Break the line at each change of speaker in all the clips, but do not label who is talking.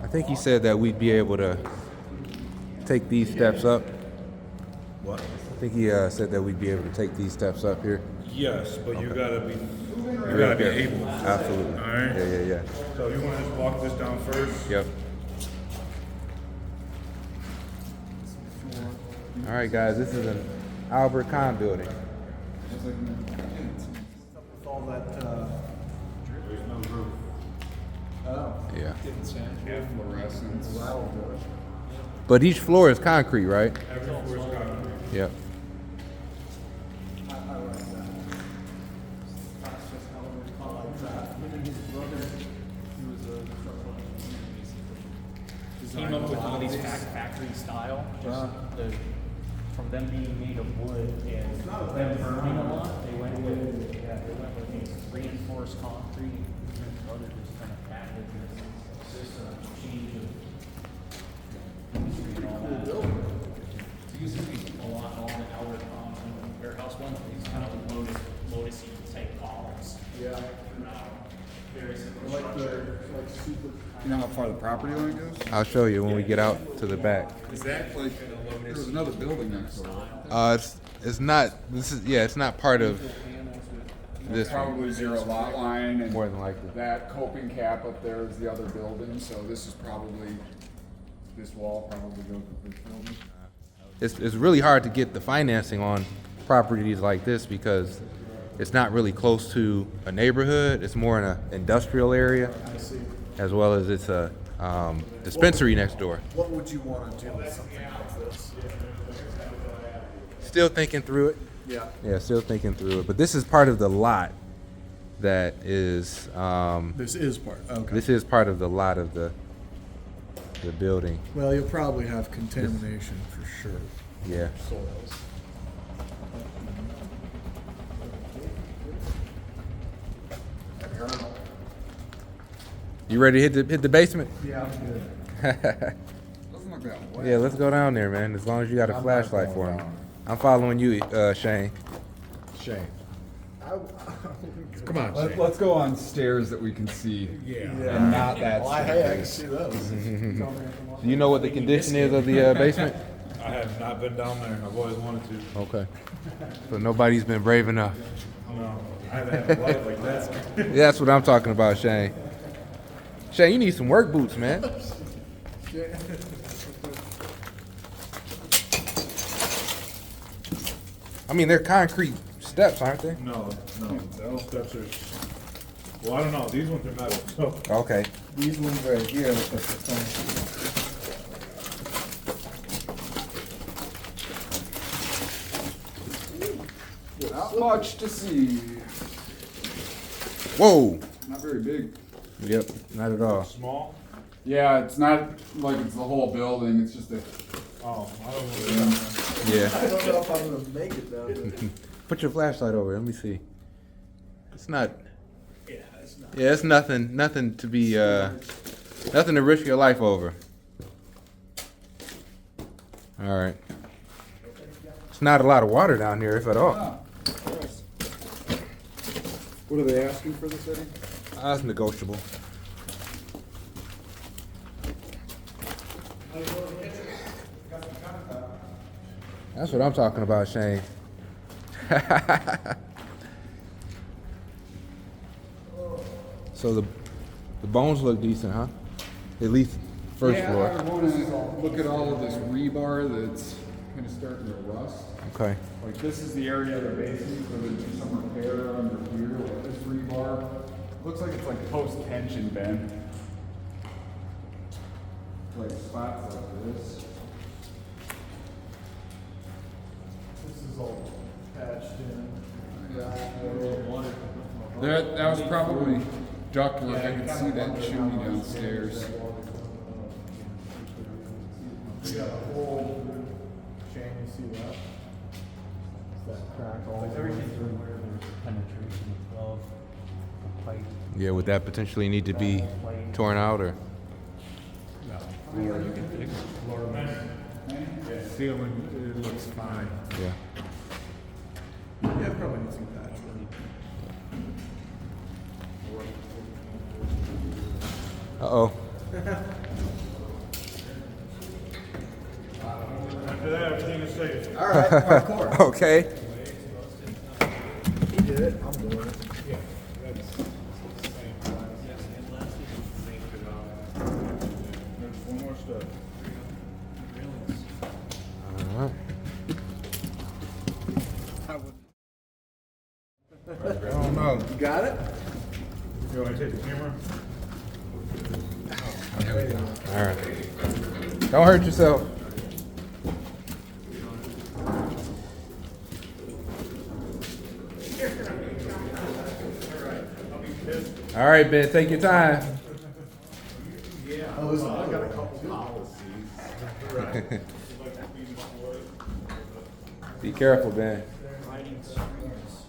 I think he said that we'd be able to take these steps up.
What?
I think he said that we'd be able to take these steps up here.
Yes, but you gotta be
Okay.
able.
Absolutely.
All right.
Yeah.
So you want to just walk this down first?
Yep. All right, guys. This is an Albert Kahn building.
With all that,
There's no roof.
Yeah.
Half fluorescence.
But each floor is concrete, right?
Every floor is concrete.
Yep.
I like that. That's just how we call it that. His brother, he was a structural engineer, basically.
Came up with all these factory style, just from them being made of wood and them burning a lot, they went with these reinforced concrete. His brother just kind of packaged this change of chemistry and all that. It's using a lot on the Albert Kahn warehouse one, these kind of lotus type columns.
Yeah.
Very simple
Like
structure.
super.
You know how far the property line goes?
I'll show you when we get out to the back.
Is that like, there's another building next door.
It's not. It's not part of this one.
Probably zero lot line and
More than likely.
that coping cap up there is the other building, so this is probably, this wall probably goes with this building.
It's really hard to get the financing on properties like this because it's not really close to a neighborhood. It's more in an industrial area, as well as it's a dispensary next door.
What would you want to do with something like this?
Still thinking through it.
Yeah.
Yeah, still thinking through it. But this is part of the lot that is.
This is part, okay.
This is part of the lot of the building.
Well, you'll probably have contamination for sure.
Yeah.
Soils.
You ready to hit the basement?
Yeah, I'm good.
Doesn't look that wet.
Yeah, let's go down there, man. As long as you got a flashlight for me. I'm following you, Shane.
Shane.
Come on, Shane.
Let's go on stairs that we can see.
Yeah.
And not that
Well, hey, I can
staircase.
see those.
Do you know what the condition is of the basement?
I have not been down there. I've always wanted to.
Okay. So nobody's been brave enough.
No, I haven't had a life like that.
Yeah, that's what I'm talking about, Shane. Shane, you need some work boots, man. I mean, they're concrete steps, aren't they?
No, those steps are. Well, I don't know. These ones are metal. So
Okay.
These ones right here, look like the
Not much to see.
Whoa.
Not very big.
Yep, not at all.
small.
Yeah, it's not like it's the whole building, it's just a,
Oh, I don't know.
Yeah.
I don't know if I'm gonna make it down there.
Put your flashlight over. Let me see. It's not.
Yeah, it's not.
Yeah, it's nothing to be. Nothing to risk your life over. All right. It's not a lot of water down here, if at all.
what are they asking for this, Eddie?
That's negotiable. That's what I'm talking about, Shane. So the bones look decent, huh? At least first
Yeah,
floor.
I want to look at all of this rebar that's kind of starting to rust.
Okay.
Like this is the area of the basement where there's some repair under here, like this rebar. Looks like it's like post-tension bend. Like spots like this.
This is all patched in.
That was probably ductwork. I could see that chimney downstairs.
We got a hole through Shane, you see that? It's that crack all the way
Everything's
through.
where there's penetration of the pipe.
Yeah, would that potentially need to be torn out or?
Ceiling, it looks fine.
Yeah.
Yeah, probably needs some patch.
Uh-oh.
everything is safe.
All right, parkour.
Okay.
He did it. I'm doing it.
There's one more step.
All right. I don't know.
You got it?
You want to take the camera?
There we go. All right. Don't hurt yourself. All right, Ben, take your time.
Oh, listen, I got a couple policies.
Be careful, Ben.
Riding streams.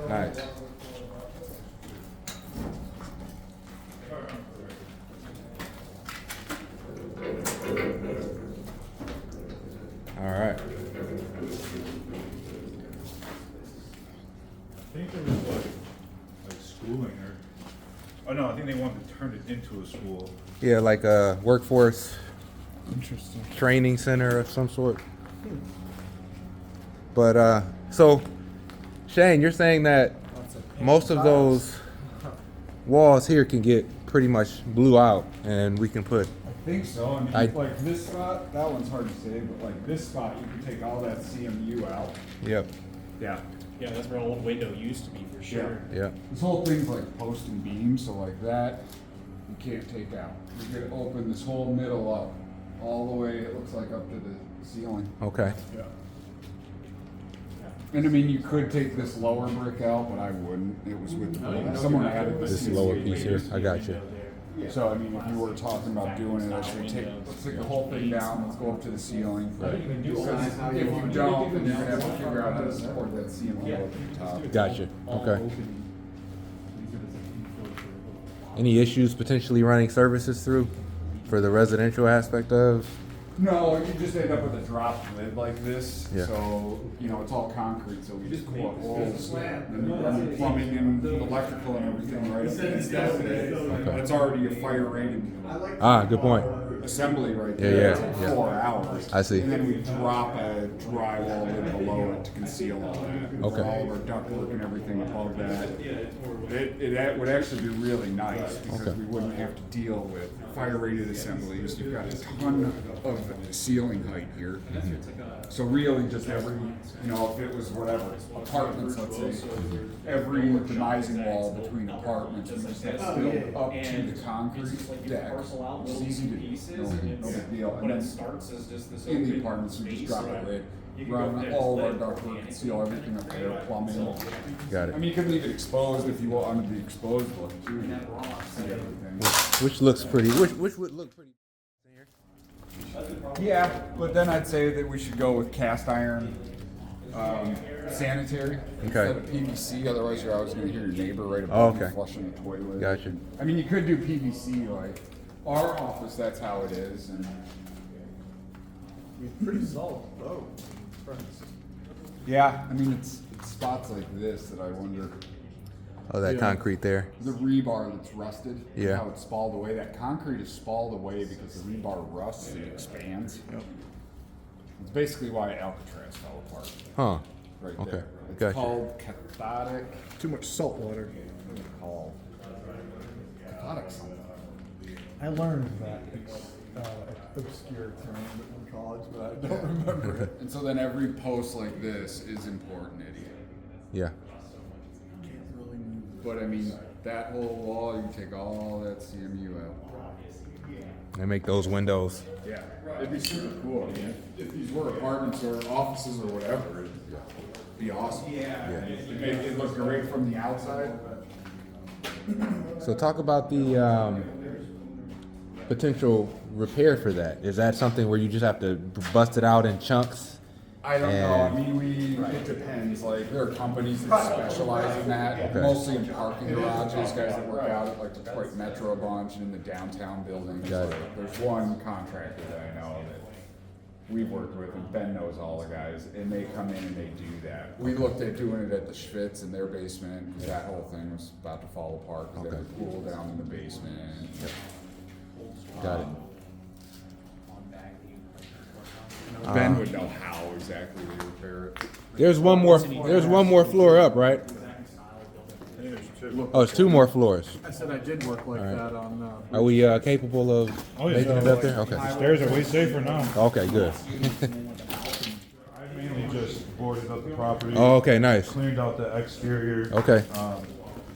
Nice. All right.
I think there was like schooling or, oh no, I think they wanted to turn it into a school.
Yeah, like a workforce
Interesting.
training center of some sort. But so Shane, you're saying that most of those walls here can get pretty much blew out and we can put
I think so. I mean,
I-
like this spot, that one's hard to say, but like this spot, you can take all that CMU out.
yep.
Yeah.
Yeah, that's where old window used to be for sure.
Yeah.
This whole thing's like post and beam, so like that, you can't take out. You could open this whole middle up, all the way, it looks like up to the ceiling.
Okay.
Yeah.
And I mean, you could take this lower brick out, but I wouldn't. It was with the, someone added the
This
CMU
lower piece here.
layers.
I got you.
So I mean, if you were talking about doing it, I'd say let's take the whole thing down, let's go up to the ceiling. Because if you don't, then you're gonna have to figure out how to support that CMU up at the top.
Gotcha. Okay. Any issues potentially running services through for the residential aspect of?
No, you just end up with a drop lid like this.
Yeah.
So, you know, it's all concrete, so we just core holes. And you run the plumbing and electrical and everything right up against that lid.
Okay.
It's already a fire rated
Ah, good point.
assembly right
Yeah,
there.
yeah,
It's like
yeah.
4 hours.
I see.
And then we drop a drywall lid below it to conceal all that.
Okay.
All of our ductwork and everything above that. It would actually be really nice because
Okay.
we wouldn't have to deal with fire rated assemblies. You've got a ton of ceiling height here. So really just every, you know, if it was whatever, apartments, let's say, every demising wall between apartments, we just have to build up to the concrete deck, which is easy to do, no big deal. And then in the apartments, we just drop a lid, run all of our ductwork, conceal everything up there, plumbing.
Got
I
it.
mean, you could leave it exposed if you want under the exposed look too. See everything.
Which looks pretty. Which would look pretty.
Yeah, but then I'd say that we should go with cast iron sanitary instead of PVC. Otherwise, you're always going to hear your neighbor right above you
Okay.
flushing the toilet.
Gotcha.
I mean, you could do PVC like our office. That's how it is. And
Pretty solid. Oh, friends.
yeah, I mean, it's spots like this that I wonder.
Oh, that concrete there.
The rebar that's rusted,
Yeah.
how it's spalled away. That concrete is spalled away because the rebar rusts and expands. It's basically why Alcatraz fell apart.
Huh.
Right
Okay.
there. It's
Gotcha.
called cathodic.
Too much salt water.
What is it called? Cathodic something.
I learned that obscure term in college, but I don't remember it.
And so then every post like this is important, Eddie.
Yeah.
But I mean, that whole wall, you take all that CMU out.
And make those windows.
Yeah, it'd be super cool. I mean, if these were apartments or offices or whatever, it'd be awesome.
Yeah.
It'd make it look great from the outside.
So talk about the potential repair for that. Is that something where you just have to bust it out in chunks?
I don't know. I
And-
mean, it depends. Like, there are companies that specialize in that, mostly in parking garages. Guys that work out at like Detroit Metro a bunch and in the downtown buildings.
Got it.
Like, there's one contractor that I know that we've worked with, and Ben knows all the guys, and they come in and they do that. We looked at doing it at the Schwitz in their basement because that whole thing was about to fall apart because they
Okay.
had a pool down in the basement.
Got it.
Ben would know how exactly they repair it.
There's one more floor up, right? Oh, it's 2 more floors.
I said I did work like that on.
Are we capable of
Oh, yeah.
making it up there? Okay.
Stairs are way safer now.
Okay, good.
I mainly just boarded up the property.
Oh, okay, nice.
Cleaned out the exterior.
Okay.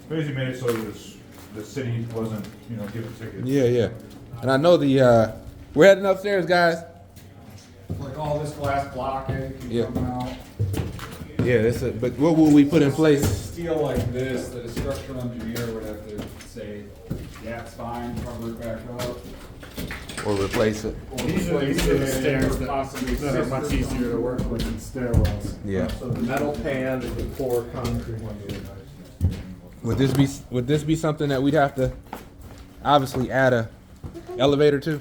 Basically made it so the city wasn't, giving tickets.
Yeah, yeah. And I know we're heading upstairs, guys.
Like all this glass blockade can
Yeah.
come out.
Yeah, but what will we put in place?
Steel like this, that a structural engineer would have to say, yeah, it's fine, cover it back up.
Or replace it?
Or
These are
replace
the
it,
stairs
or possibly
that are much
systems.
easier to work with than stairwells.
Yeah.
So the metal pan and the pour concrete.
Would this be something that we'd have to obviously add a elevator to?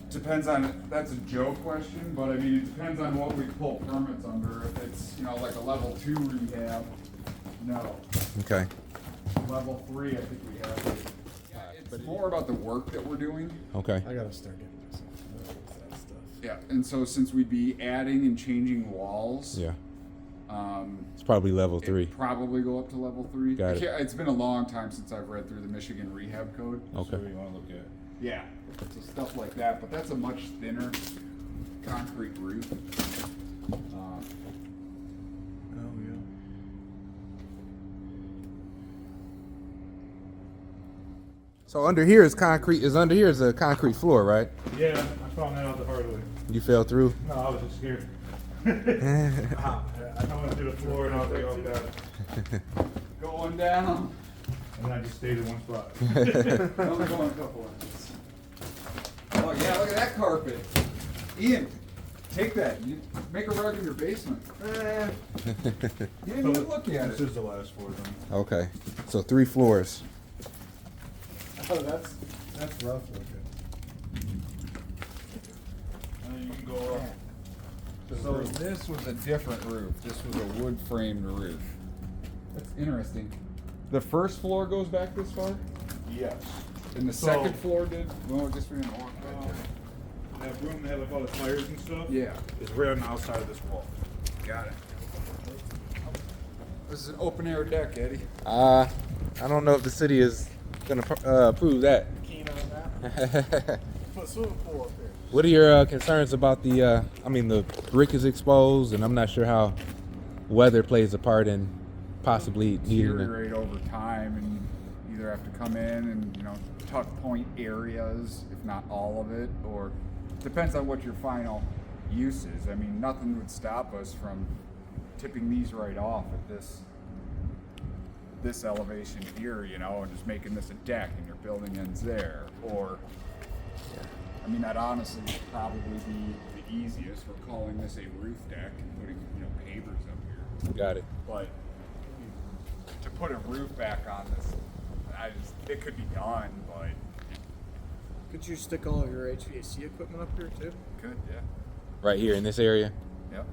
Depends on, that's a Joe question, but I mean, it depends on what we pull permits under. If it's, like a level 2 rehab, no.
Okay.
Level 3, I think we have to. It's more about the work that we're doing.
Okay.
I gotta start getting myself with that stuff.
Yeah, and so since we'd be adding and changing walls,
Yeah. It's probably level 3.
it'd probably go up to level 3.
Got it.
It's been a long time since I've read through the Michigan Rehab Code.
Okay.
What do you want to look at?
Yeah, so stuff like that, but that's a much thinner concrete roof.
Oh yeah.
So under here is concrete. Under here is a concrete floor, right?
Yeah, I found that out the hard way.
You fell through.
No, I was just scared. I went through the floor and I was like, oh god.
Going down.
And then I just stayed in one spot.
Only going a couple inches. Oh yeah, look at that carpet. Ian, take that. You make a rug in your basement. You didn't even look at
This
it.
is the last floor then.
Okay. So 3 floors.
Oh, that's rough looking.
And then you can go up.
So this was a different roof. This was a wood framed roof. That's interesting. The first floor goes back this far?
Yes.
And the
So-
second floor did? No, I guess we didn't walk back there.
That room that had like all the fires and stuff.
Yeah.
Is right on the outside of this wall.
Got it. This is an open air deck, Eddie.
I don't know if the city is gonna approve that.
Keen on that? Put swimming pool up there.
What are your concerns about the? The brick is exposed, and I'm not sure how weather plays a part in possibly needing it.
Deteriorate over time, and you either have to come in and tuck point areas, if not all of it, or depends on what your final use is. I mean, nothing would stop us from tipping these right off at this elevation here, and just making this a deck and your building ends there. Or, I mean, that honestly would probably be the easiest. We're calling this a roof deck and putting, pavers up here.
Got it.
But to put a roof back on this, it could be done, but
Could you stick all of your HVAC equipment up here too?
could, yeah.
Right here in this area.
Yep.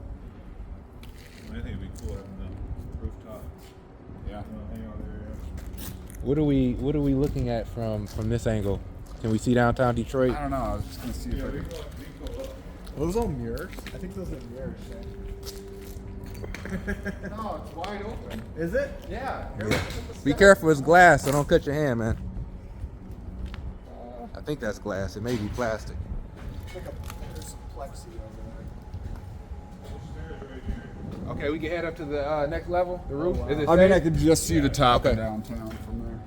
I think it'd be cool having the rooftop.
Yeah.
Hang out there.
What are we looking at from this angle? Can we see downtown Detroit?
I don't know. I was just gonna see if I
We
could.
can go up.
Are those all mirrors? I think those are mirrors.
No, it's wide open.
Is it?
Yeah.
Be careful, it's glass, so don't cut your hand, man. I think that's glass. It may be plastic.
There's some plexi over
Stairs right here.
Okay, we can head up to the next level, the roof. Is it
I mean,
safe?
I could just see the top
Okay.
of downtown from there.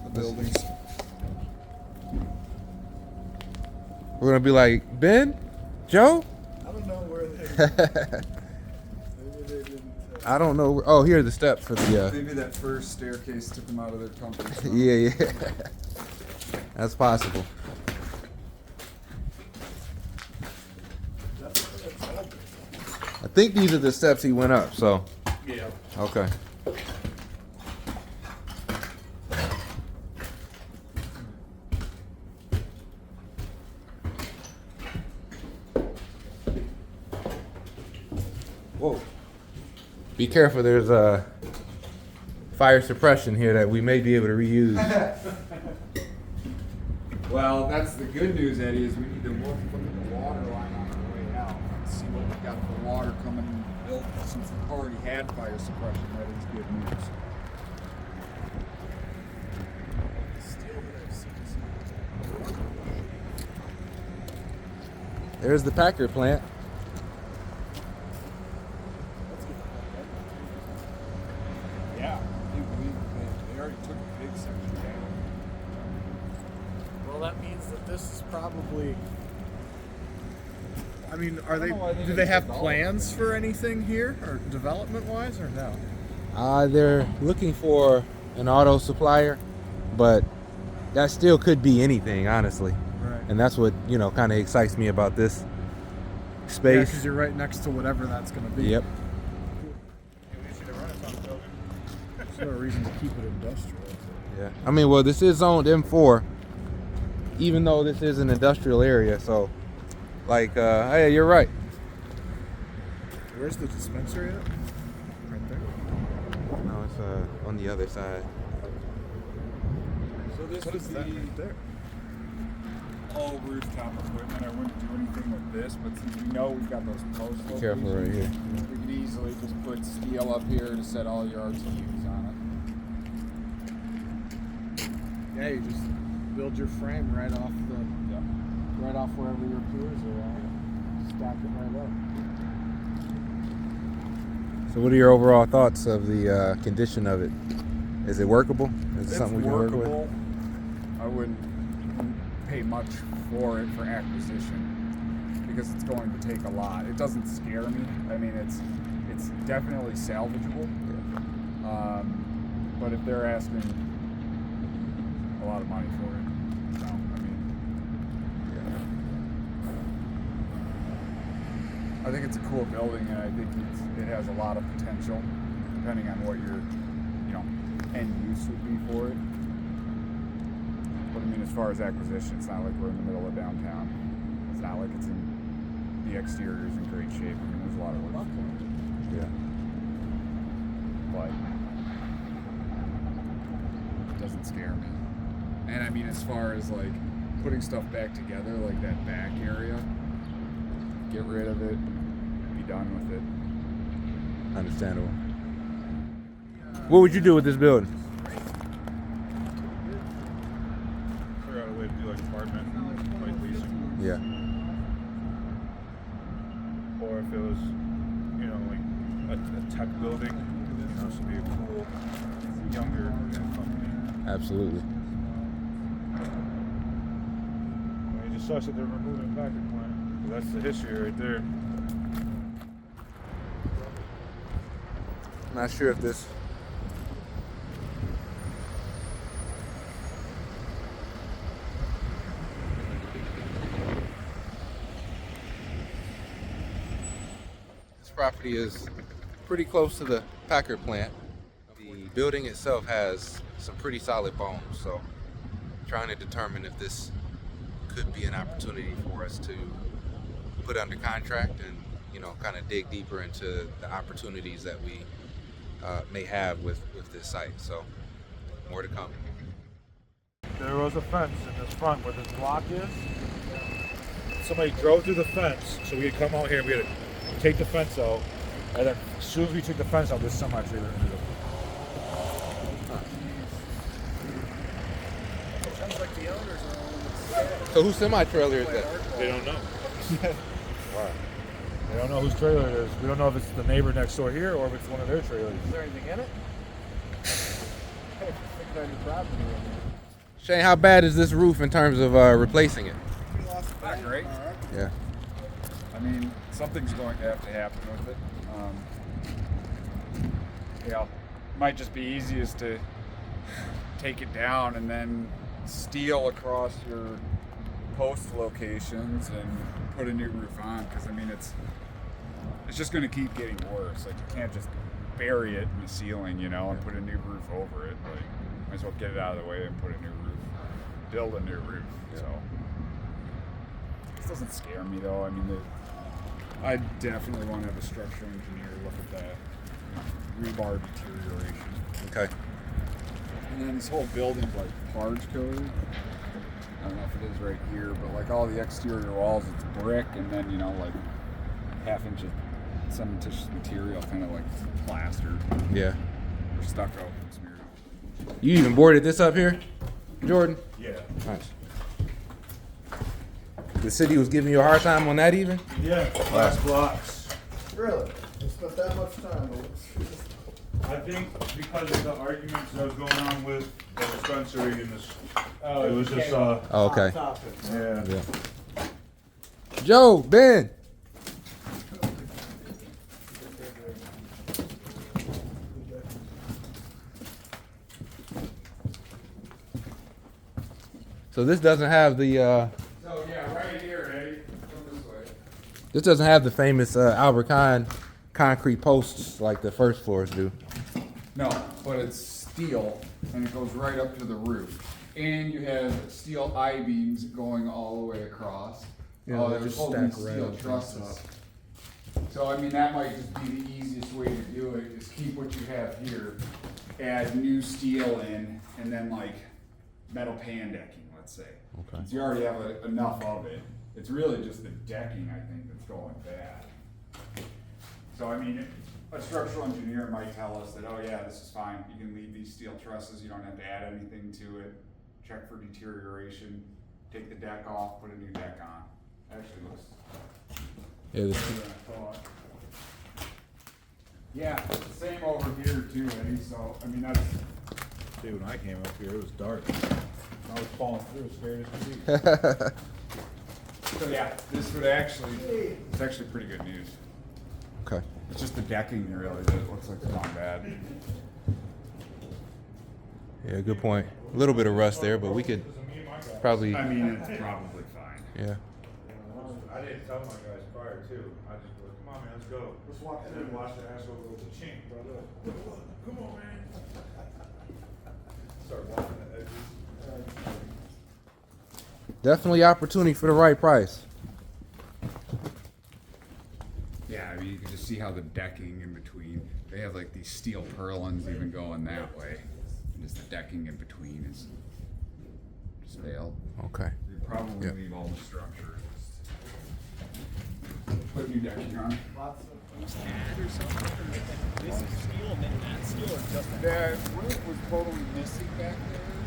The buildings.
We're gonna be like, Ben, Joe.
there. I don't know where they. Maybe they didn't.
I don't know. Oh, here are the steps for the.
Maybe that first staircase took them out of their comfort zone.
Yeah. That's possible. I think these are the steps he went up. So.
Yeah.
Okay. Whoa. Be careful, there's fire suppression here that we may be able to reuse.
Well, that's the good news, Eddie, is we need to look the water line on our way out. got the water coming built since it already had fire suppression. That is good news.
There's the Packard plant.
Yeah, I can't believe they already took a big section down.
Well, that means that this is probably. I mean, are they?
know why they
Do
didn't
they have
develop
plans for anything here, or development-wise, or no?
They're looking for an auto supplier, but that still could be anything, honestly.
Right.
And that's what, kind of excites me about this
Yeah,
space.
because you're right next to whatever that's going to be.
Yep.
There's no reason to keep it industrial.
Yeah. I mean, well, this is zoned M4, even though this is an industrial area. So, hey, you're right.
Where's the dispensary at? Right there.
No, it's on the other side.
So this
What
would
is that
be
right there?
all rooftop equipment. I wouldn't do anything with this, but since we know we've got those post
Be careful right here.
we could easily just put steel up here to set all your RTUs on
Yeah, you just build your frame right off wherever your piers are at. Stack it right up.
So, what are your overall thoughts of the condition of it? Is it workable? Is it
It's
something we can work with?
workable. I wouldn't pay much for it for acquisition because it's going to take a lot. It doesn't scare me. I mean, it's definitely salvageable. But if they're asking a lot of money for it, no. I mean, I think it's a cool building, and I think it has a lot of potential, depending on what your end use would be for it. But I mean, as far as acquisition, it's not like we're in the middle of downtown. It's not like it's in the exterior is in great shape. I mean, there's a lot of work.
Yeah.
But it doesn't scare me. And I mean, as far as like putting stuff back together, like that back area, get rid of it, be done with it.
Understandable. What would you do with this building?
Figure out a way to do like apartment, like leasing.
Yeah.
Or if it was, like a tech building, so be a cool, younger company.
Absolutely.
I mean, it just sucks that they're removing Packard plant. That's the history right there.
Not sure if this. This property is pretty close to the Packard plant. The building itself has some pretty solid bones, so trying to determine if this could be an opportunity for us to put under contract and kind of dig deeper into the opportunities that we may have with this site. So more to come.
There was a fence in this front where this block is. Somebody drove through the fence, so we could come out here. We had to take the fence out, and then as soon as we took the fence out, this semi-trailer ended up.
Sounds like the owners are
So whose semi-trailer is that?
They don't know. Wow. They don't know whose trailer it is. We don't know if it's the neighbor next door here or if it's one of their trailers.
Is there anything in it? Property.
Shane, how bad is this roof in terms of replacing it?
Not great.
Yeah.
I mean, something's going to have to happen with it. Might just be easiest to take it down and then steel across your post locations and put a new roof on, because I mean it's just going to keep getting worse. Like, you can't just bury it in the ceiling, and put a new roof over it. Like, might as well get it out of the way and put a new roof, build a new roof. So this doesn't scare me though. I mean, I definitely want to have a structural engineer look at that rebar deterioration.
Okay.
And then this whole building's like Parge code. I don't know if it is right here, but like all the exterior walls, it's brick, and then like half-inch of cementitious material, kind of like plaster
Yeah.
or stucco smeared.
You even boarded this up here, Jordan?
Yeah.
Nice. The city was giving you a hard time on that even?
Yeah. Last blocks.
Really? It's not that much time.
I think because of the arguments that was going on with the dispensary and this, it was just
Oh, okay.
Topic.
yeah.
Yeah. Joe, Ben. So this doesn't have the
So yeah, right here, Eddie. Come this way.
this doesn't have the famous Albert Kahn concrete posts like the first floors do.
No, but it's steel, and it goes right up to the roof. And you have steel I-beams going all the way across.
Yeah, they
there's
just
holding
stack right
steel
up and
trusses.
stuff.
So I mean, that might just be the easiest way to do it, is keep what you have here, add new steel in, and then like metal pan decking, let's say.
Okay.
Since you already have enough of it, it's really just the decking, I think, that's going bad. So I mean, a structural engineer might tell us that, oh yeah, this is fine, you can leave these steel trusses, you don't have to add anything to it, check for deterioration, take the deck off, put a new deck on. Actually looks
Yeah, this,
better than I thought. Yeah, it's the same over here too, Eddie, so, I mean, that's,
See, when I came up here, it was dark. I was falling through, scared as could be.
so yeah, this would actually, it's actually pretty good news.
okay.
It's just the decking really that looks like it's gone bad.
Yeah, good point. A little bit of rust there, but we could probably
I mean, it's probably fine.
yeah.
I didn't tell my guys prior too. I just go, come on, man, let's go.
Let's walk
And
through
then
it.
watch the asshole go to chink, brother. Come on, man. Start walking the edges.
Definitely opportunity for the right price.
Yeah, I mean, you can just see how the decking in between, they have like these steel purlins even going that way. And just the decking in between is just failed.
Okay.
You probably
Yeah.
leave all the structure. Just put new decking on.
Basic steel and then that steel or just
Yeah, what was totally missing back there